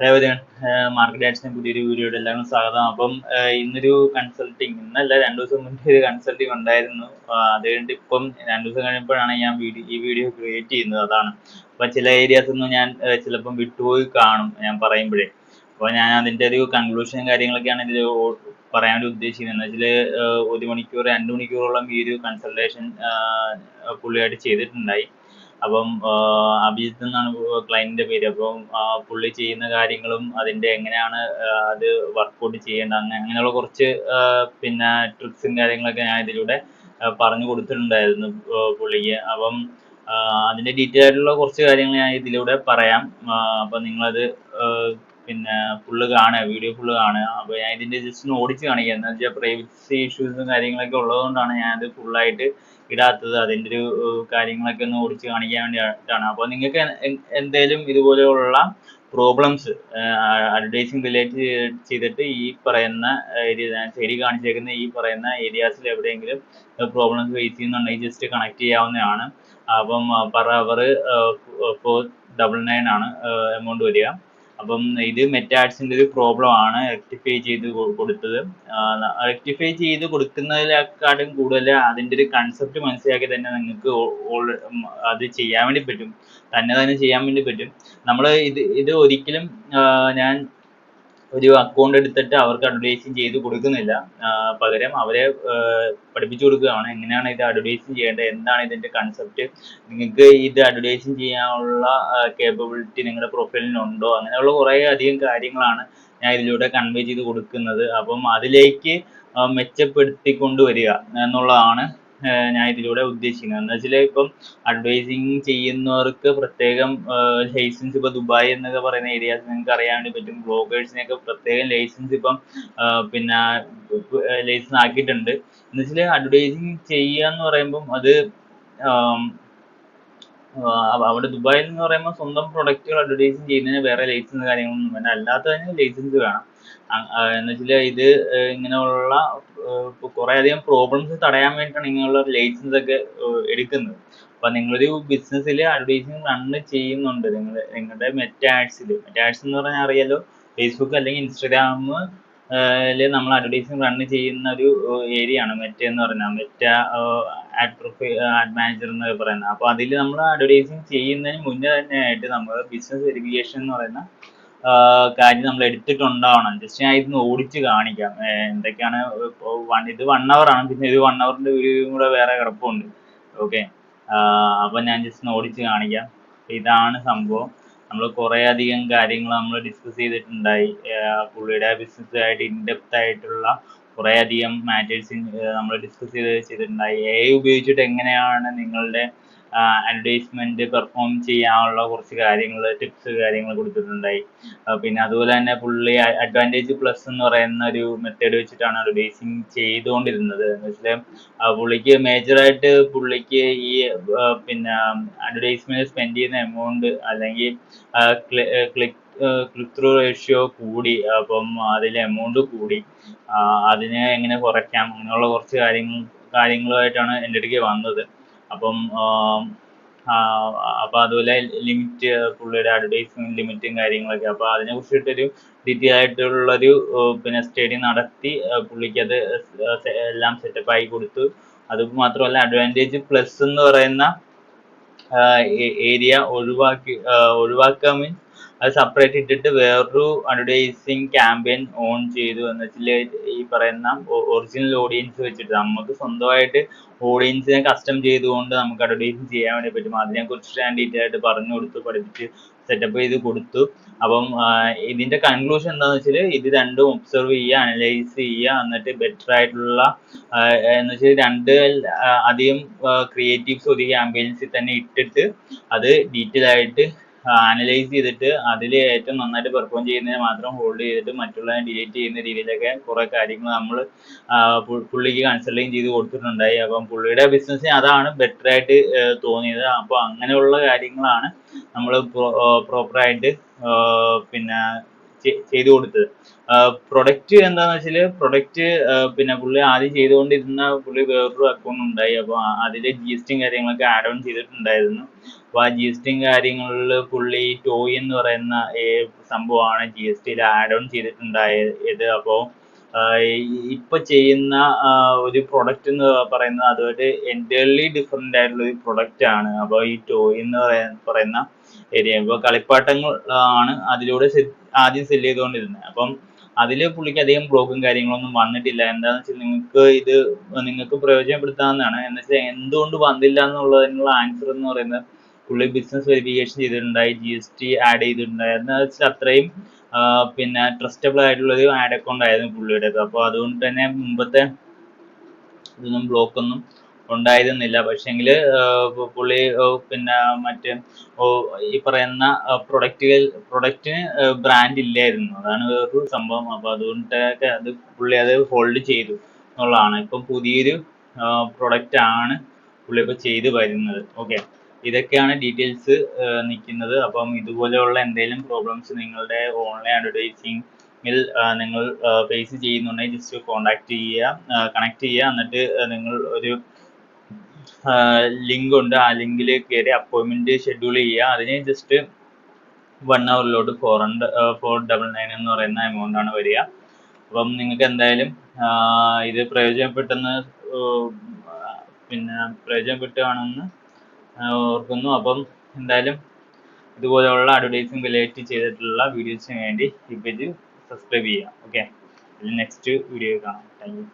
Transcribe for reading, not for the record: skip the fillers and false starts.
അതേപോലെ മാർക്കറ്റ് ആഡ്സിന്റെ പുതിയൊരു വീഡിയോയുടെ എല്ലാവർക്കും സ്വാഗതം. അപ്പം ഇന്നൊരു കൺസൾട്ടിങ്, ഇന്നല്ല 2 ദിവസം മുന്നേ ഒരു കൺസൾട്ടിങ് ഉണ്ടായിരുന്നു. അത് കഴിഞ്ഞിട്ട് ഇപ്പം 2 ദിവസം കഴിഞ്ഞപ്പോഴാണ് ഞാൻ ഈ വീഡിയോ ക്രിയേറ്റ് ചെയ്യുന്നത്. അതാണ് അപ്പൊ ചില ഏരിയാസ് ഒന്നും ഞാൻ ചിലപ്പം വിട്ടുപോയി കാണും ഞാൻ പറയുമ്പോഴേ. അപ്പോൾ ഞാൻ അതിന്റെ ഒരു കൺക്ലൂഷനും കാര്യങ്ങളൊക്കെയാണ് ഇതിൽ പറയാൻ വേണ്ടി ഉദ്ദേശിക്കുന്നത്. എന്ന് വെച്ചാൽ 1 മണിക്കൂർ 2 മണിക്കൂറോളം ഈ ഒരു കൺസൾട്ടേഷൻ പുള്ളിയായിട്ട് ചെയ്തിട്ടുണ്ടായി. അപ്പം അഭിജിത്ത് എന്നാണ് ക്ലയന്റിന്റെ പേര്. അപ്പം പുള്ളി ചെയ്യുന്ന കാര്യങ്ങളും അതിന്റെ എങ്ങനെയാണ് അത് വർക്കൗട്ട് ചെയ്യേണ്ടത് അങ്ങനെയുള്ള കുറച്ച് പിന്നെ ട്രിക്സും കാര്യങ്ങളൊക്കെ ഞാൻ ഇതിലൂടെ പറഞ്ഞു കൊടുത്തിട്ടുണ്ടായിരുന്നു പുള്ളിക്ക്. അപ്പം അതിന്റെ ഡീറ്റെയിൽ ആയിട്ടുള്ള കുറച്ച് കാര്യങ്ങൾ ഞാൻ ഇതിലൂടെ പറയാം. അപ്പൊ നിങ്ങളത് പിന്നെ ഫുള്ള് കാണുക, വീഡിയോ ഫുള്ള് കാണുക. അപ്പൊ ഞാൻ ഇതിന്റെ ജസ്റ്റ് ഒന്ന് ഓടിച്ച് കാണിക്കുക. എന്താ വെച്ചാൽ പ്രൈവസി ഇഷ്യൂസും കാര്യങ്ങളൊക്കെ ഉള്ളതുകൊണ്ടാണ് ഞാനത് ഫുള്ളായിട്ട് ഇടാത്തത്. അതിന്റെ ഒരു കാര്യങ്ങളൊക്കെ ഒന്ന് ഓടിച്ച് കാണിക്കാൻ വേണ്ടിയിട്ടാണ്. അപ്പോൾ നിങ്ങൾക്ക് എന്തെങ്കിലും ഇതുപോലെയുള്ള പ്രോബ്ലംസ് അഡ്വർടൈസിങ് റിലേറ്റ് ചെയ്തിട്ട് ഈ പറയുന്ന ശരി കാണിച്ചേക്കുന്ന ഈ പറയുന്ന ഏരിയാസിൽ എവിടെയെങ്കിലും പ്രോബ്ലംസ് ഫേസ് ചെയ്യുന്നുണ്ടെങ്കിൽ ജസ്റ്റ് കണക്ട് ചെയ്യാവുന്നതാണ്. അപ്പം പെർ അവർ 499 ആണ് എമൗണ്ട് വരിക. അപ്പം ഇത് മെറ്റാഡ്സിന്റെ ഒരു പ്രോബ്ലം ആണ് റെക്ടിഫൈ ചെയ്ത് കൊടുത്തത്. റെക്ടിഫൈ ചെയ്ത് കൊടുക്കുന്നതിനെക്കാട്ടും കൂടുതൽ അതിന്റെ ഒരു കൺസെപ്റ്റ് മനസ്സിലാക്കി തന്നെ നിങ്ങൾക്ക് അത് ചെയ്യാൻ വേണ്ടി പറ്റും, തന്നെ ചെയ്യാൻ വേണ്ടി പറ്റും. നമ്മൾ ഇത് ഒരിക്കലും ഞാൻ ഒരു അക്കൗണ്ട് എടുത്തിട്ട് അവർക്ക് അഡ്വർടൈസിങ് ചെയ്ത് കൊടുക്കുന്നില്ല. പകരം അവരെ പഠിപ്പിച്ചു കൊടുക്കുകയാണ് എങ്ങനെയാണ് ഇത് അഡ്വർടൈസിങ് ചെയ്യേണ്ടത്, എന്താണ് ഇതിന്റെ കൺസെപ്റ്റ്, നിങ്ങൾക്ക് ഇത് അഡ്വർടൈസിങ് ചെയ്യാനുള്ള കേപ്പബിലിറ്റി നിങ്ങളുടെ പ്രൊഫൈലിനുണ്ടോ, അങ്ങനെയുള്ള കുറേ അധികം കാര്യങ്ങളാണ് ഞാൻ ഇതിലൂടെ കൺവേ ചെയ്ത് കൊടുക്കുന്നത്. അപ്പം അതിലേക്ക് മെച്ചപ്പെടുത്തിക്കൊണ്ടുവരിക എന്നുള്ളതാണ് ഞാൻ ഇതിലൂടെ ഉദ്ദേശിക്കുന്നത്. എന്ന് വെച്ചാൽ ഇപ്പം അഡ്വർടൈസിങ് ചെയ്യുന്നവർക്ക് പ്രത്യേകം ലൈസൻസ്, ഇപ്പൊ ദുബായ് എന്നൊക്കെ പറയുന്ന ഏരിയാസ് നിങ്ങൾക്ക് അറിയാൻ വേണ്ടി പറ്റും. ബ്ലോഗേഴ്സിനെയൊക്കെ പ്രത്യേകം ലൈസൻസ് ഇപ്പം പിന്നെ ലൈസൻസ് ആക്കിയിട്ടുണ്ട്. എന്ന് വെച്ചാൽ അഡ്വർടൈസിങ് ചെയ്യുക എന്ന് പറയുമ്പം അത് അവിടെ ദുബായിൽ എന്ന് പറയുമ്പോൾ സ്വന്തം പ്രൊഡക്റ്റുകൾ അഡ്വർടൈസിങ് ചെയ്യുന്നതിന് വേറെ ലൈസൻസ് കാര്യങ്ങളൊന്നും വേണ്ട, അല്ലാത്തതിന് ലൈസൻസ് വേണം. എന്ന് വെച്ചാൽ ഇത് ഇങ്ങനെയുള്ള കുറെ അധികം പ്രോബ്ലംസ് തടയാൻ വേണ്ടിയിട്ടാണ് ഇങ്ങനെയുള്ള ലൈസൻസ് ഒക്കെ എടുക്കുന്നത്. അപ്പൊ നിങ്ങളൊരു ബിസിനസ്സിൽ അഡ്വർടൈസിങ് റൺ ചെയ്യുന്നുണ്ട്, നിങ്ങളുടെ മെറ്റ ആഡ്സിൽ എന്ന് പറഞ്ഞാൽ അറിയാലോ, ഫേസ്ബുക്ക് അല്ലെങ്കിൽ ഇൻസ്റ്റാഗ്രാം നമ്മൾ അഡ്വർടൈസിങ് റൺ ചെയ്യുന്ന ഒരു ഏരിയ ആണ് മെറ്റ എന്ന് പറയുന്നത്. മെറ്റ ആഡ് മാനേജർ എന്നൊക്കെ പറയുന്നത്. അപ്പൊ അതിൽ നമ്മൾ അഡ്വർടൈസിങ് ചെയ്യുന്നതിന് മുന്നേ തന്നെ ആയിട്ട് നമ്മൾ ബിസിനസ് വെരിഫിക്കേഷൻ എന്ന് പറയുന്ന കാര്യം നമ്മൾ എടുത്തിട്ടുണ്ടാവണം. ജസ്റ്റ് ഞാൻ ഇതൊന്ന് ഓടിച്ച് കാണിക്കാം എന്തൊക്കെയാണ്. ഇത് 1 hour ആണ്, പിന്നെ ഇത് 1 hourന്റെ വീഡിയോയും കൂടെ വേറെ കിടപ്പുണ്ട്. ഓക്കെ, അപ്പൊ ഞാൻ ജസ്റ്റ് ഓടിച്ച് കാണിക്കാം. ഇതാണ് സംഭവം. നമ്മൾ കുറെ അധികം കാര്യങ്ങൾ നമ്മൾ ഡിസ്കസ് ചെയ്തിട്ടുണ്ടായി. പുള്ളിയുടെ ബിസിനസ്സുമായിട്ട് ഇൻഡെപ്ത് ആയിട്ടുള്ള കുറെ അധികം മാറ്റേഴ്സ് നമ്മൾ ഡിസ്കസ് ചെയ്തിട്ടുണ്ടായി. AI ഉപയോഗിച്ചിട്ട് എങ്ങനെയാണ് നിങ്ങളുടെ അഡ്വർടൈസ്മെന്റ് പെർഫോം ചെയ്യാനുള്ള കുറച്ച് കാര്യങ്ങൾ, ടിപ്സ് കാര്യങ്ങൾ കൊടുത്തിട്ടുണ്ടായി. പിന്നെ അതുപോലെ തന്നെ പുള്ളി അഡ്വാൻറ്റേജ് പ്ലസ് എന്ന് പറയുന്ന ഒരു മെത്തേഡ് വെച്ചിട്ടാണ് അഡ്വർടൈസിങ് ചെയ്തുകൊണ്ടിരുന്നത്. എന്ന് വെച്ചാൽ പുള്ളിക്ക് മേജറായിട്ട് പുള്ളിക്ക് ഈ പിന്നെ അഡ്വർടൈസ്മെന്റ് സ്പെൻഡ് ചെയ്യുന്ന എമൗണ്ട് അല്ലെങ്കിൽ ക്ലിക്ക് ത്രൂ റേഷ്യോ കൂടി. അപ്പം അതിൽ എമൗണ്ട് കൂടി, അതിനെ എങ്ങനെ കുറയ്ക്കാം, അങ്ങനെയുള്ള കുറച്ച് കാര്യങ്ങളുമായിട്ടാണ് എൻ്റെ അടുക്ക് വന്നത്. അപ്പം അതുപോലെ ലിമിറ്റ്, പുള്ളിയുടെ അഡ്വർടൈസ്മെന്റ് ലിമിറ്റും കാര്യങ്ങളൊക്കെ. അപ്പൊ അതിനെ കുറിച്ചിട്ടൊരു ഡീറ്റെയിൽ ആയിട്ടുള്ളൊരു പിന്നെ സ്റ്റഡി നടത്തി പുള്ളിക്ക് അത് എല്ലാം സെറ്റപ്പ് ആക്കി കൊടുത്തു. അത് മാത്രമല്ല അഡ്വാൻറ്റേജ് പ്ലസ് എന്ന് പറയുന്ന ഏരിയ ഒഴിവാക്കാൻ മീൻസ് അത് സെപ്പറേറ്റ് ഇട്ടിട്ട് വേറൊരു അഡ്വർടൈസിങ് ക്യാമ്പയിൻ ഓൺ ചെയ്തു. എന്ന് വെച്ചാൽ ഈ പറയുന്ന ഒറിജിനൽ ഓഡിയൻസ് വെച്ചിട്ട് നമുക്ക് സ്വന്തമായിട്ട് ഓഡിയൻസിനെ കസ്റ്റം ചെയ്തുകൊണ്ട് നമുക്ക് അഡ്വർടൈസിങ് ചെയ്യാൻ വേണ്ടി പറ്റും. അതിനെക്കുറിച്ച് ഞാൻ ഡീറ്റെയിൽ ആയിട്ട് പറഞ്ഞു കൊടുത്തു, പഠിപ്പിച്ച് സെറ്റപ്പ് ചെയ്ത് കൊടുത്തു. അപ്പം ഇതിന്റെ കൺക്ലൂഷൻ എന്താണെന്ന് വെച്ചാൽ ഇത് രണ്ടും ഒബ്സർവ് ചെയ്യുക, അനലൈസ് ചെയ്യുക, എന്നിട്ട് ബെറ്റർ ആയിട്ടുള്ള എന്ന് വെച്ചാൽ അധികം ക്രിയേറ്റീവ്സ് ഒരു ക്യാമ്പയിൻസിൽ തന്നെ ഇട്ടിട്ട് അത് ഡീറ്റെയിൽ ആയിട്ട് അനലൈസ് ചെയ്തിട്ട് അതിൽ ഏറ്റവും നന്നായിട്ട് പെർഫോം ചെയ്യുന്നതിനെ മാത്രം ഹോൾഡ് ചെയ്തിട്ട് മറ്റുള്ളതിനെ ഡിലീറ്റ് ചെയ്യുന്ന രീതിയിലൊക്കെ കുറെ കാര്യങ്ങൾ നമ്മൾ പുള്ളിക്ക് കൺസൾട്ടിങ് ചെയ്ത് കൊടുത്തിട്ടുണ്ടായി. അപ്പം പുള്ളിയുടെ ബിസിനസ്സിന് അതാണ് ബെറ്റർ ആയിട്ട് തോന്നിയത്. അപ്പോൾ അങ്ങനെയുള്ള കാര്യങ്ങളാണ് നമ്മൾ പ്രോപ്പറായിട്ട് പിന്നെ ചെയ്തു കൊടുത്തത്. പ്രൊഡക്റ്റ് എന്താന്ന് വെച്ചാൽ പ്രൊഡക്റ്റ് പിന്നെ പുള്ളി ആദ്യം ചെയ്തുകൊണ്ടിരുന്ന പുള്ളി വേറൊരു അക്കൗണ്ട് ഉണ്ടായി. അപ്പോൾ അതിൽ GST കാര്യങ്ങളൊക്കെ ആഡ് ഓൺ ചെയ്തിട്ടുണ്ടായിരുന്നു. അപ്പോൾ ആ GST കാര്യങ്ങളിൽ പുള്ളി ടോയ് എന്ന് പറയുന്ന സംഭവമാണ് GST ആഡ് ഓൺ ചെയ്തിട്ടുണ്ടായത്. അപ്പോൾ ഇപ്പൊ ചെയ്യുന്ന ഒരു പ്രൊഡക്റ്റ് എന്ന് പറയുന്നത് അതുമായിട്ട് എൻറ്റയർലി ഡിഫറെന്റ് ആയിട്ടുള്ള ഒരു പ്രൊഡക്റ്റ് ആണ്. അപ്പോൾ ഈ ടോയ് എന്ന് പറയുന്ന ഏരിയ ഇപ്പോൾ കളിപ്പാട്ടങ്ങൾ ആണ് അതിലൂടെ ആദ്യം സെല് ചെയ്തുകൊണ്ടിരുന്നത്. അപ്പം അതിൽ പുള്ളിക്ക് അധികം ബ്ലോക്കും കാര്യങ്ങളൊന്നും വന്നിട്ടില്ല. എന്താണെന്ന് വെച്ചാൽ നിങ്ങൾക്ക് പ്രയോജനപ്പെടുത്താവുന്നതാണ്. എന്ന് വെച്ചാൽ എന്തുകൊണ്ട് വന്നില്ല എന്നുള്ളതിനുള്ള ആൻസർ എന്ന് പറയുന്നത് പുള്ളി ബിസിനസ് വെരിഫിക്കേഷൻ ചെയ്തിട്ടുണ്ടായി, GST ആഡ് ചെയ്തിട്ടുണ്ടായി. എന്ന് വെച്ചാൽ അത്രയും പിന്നെ ട്രസ്റ്റബിൾ ആയിട്ടുള്ള ഒരു ആഡ് അക്കൗണ്ട് ആയിരുന്നു പുള്ളിയുടേത്. അപ്പോൾ അതുകൊണ്ട് തന്നെ മുമ്പത്തെ ഇതൊന്നും ബ്ലോക്ക് ഒന്നും ഉണ്ടായിരുന്നില്ല. പക്ഷെങ്കിൽ പുള്ളി പിന്നെ മറ്റേ ഈ പറയുന്ന പ്രൊഡക്റ്റിന് ബ്രാൻഡ് ഇല്ലായിരുന്നു. അതാണ് വേറൊരു സംഭവം. അപ്പോൾ അതുകൊണ്ടൊക്കെ പുള്ളി അത് ഹോൾഡ് ചെയ്തു എന്നുള്ളതാണ്. ഇപ്പം പുതിയൊരു പ്രൊഡക്റ്റ് ആണ് പുള്ളി ഇപ്പോൾ ചെയ്തു വരുന്നത്. ഓക്കെ, ഇതൊക്കെയാണ് ഡീറ്റെയിൽസ് നിൽക്കുന്നത്. അപ്പം ഇതുപോലെയുള്ള എന്തെങ്കിലും പ്രോബ്ലംസ് നിങ്ങളുടെ ഓൺലൈൻ അഡ്വർടൈസിങ്ങിൽ നിങ്ങൾ ഫേസ് ചെയ്യുന്നുണ്ടെങ്കിൽ ജസ്റ്റ് കോൺടാക്ട് ചെയ്യുക, കണക്ട് ചെയ്യുക. എന്നിട്ട് നിങ്ങൾ ഒരു ലിങ്ക് ഉണ്ട്, ആ ലിങ്കിൽ കയറി അപ്പോയിൻമെന്റ് ഷെഡ്യൂൾ ചെയ്യുക. അതിന് ജസ്റ്റ് 1 hourലോട്ട് 499 എന്ന് പറയുന്ന എമൗണ്ട് ആണ് വരിക. അപ്പം നിങ്ങൾക്ക് എന്തായാലും ഇത് പ്രയോജനപ്പെട്ടാണെന്ന് ഓർക്കുന്നു. അപ്പം എന്തായാലും ഇതുപോലെയുള്ള അഡ്വർടൈസിങ് റിലേറ്റ് ചെയ്തിട്ടുള്ള വീഡിയോസിന് വേണ്ടി ഈ പേജ് സബ്സ്ക്രൈബ് ചെയ്യാം. ഓക്കെ, നെക്സ്റ്റ് വീഡിയോ കാണാം. Thank you.